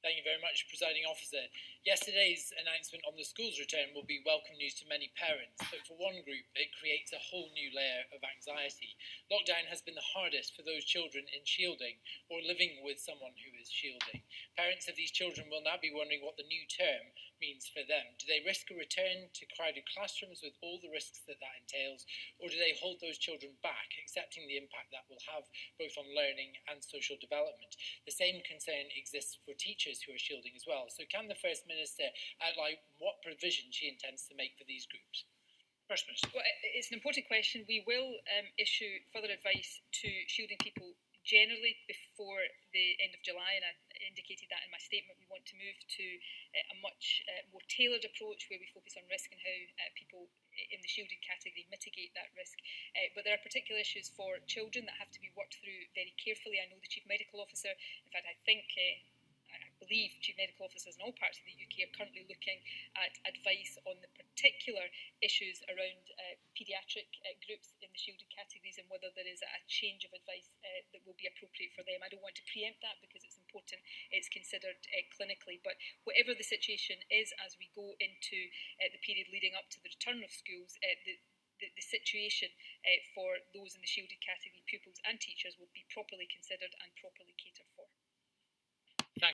Thank you very much, Presiding Officer. Yesterday's announcement on the school's return will be welcome news to many parents, but for one group, it creates a whole new layer of anxiety. Lockdown has been the hardest for those children in shielding or living with someone who is shielding. Parents of these children will now be wondering what the new term means for them. Do they risk a return to crowded classrooms with all the risks that that entails, or do they hold those children back, accepting the impact that will have both on learning and social development? The same concern exists for teachers who are shielding as well. So can the First Minister outline what provision she intends to make for these groups? First Minister. Well, it's an important question. We will issue further advice to shielding people generally before the end of July, and I indicated that in my statement. We want to move to a much more tailored approach where we focus on risk and how people in the shielded category mitigate that risk. But there are particular issues for children that have to be worked through very carefully. I know the Chief Medical Officer, in fact I believe Chief Medical Officers in all parts of the UK are currently looking at advice on the particular issues around paediatric groups in the shielded categories and whether there is a change of advice that will be appropriate for them. I don't want to preempt that because it's important it's considered clinically, but whatever the situation is as we go into the period leading up to the return of schools, the situation for those in the shielded category, pupils and teachers, will be properly considered and properly catered for.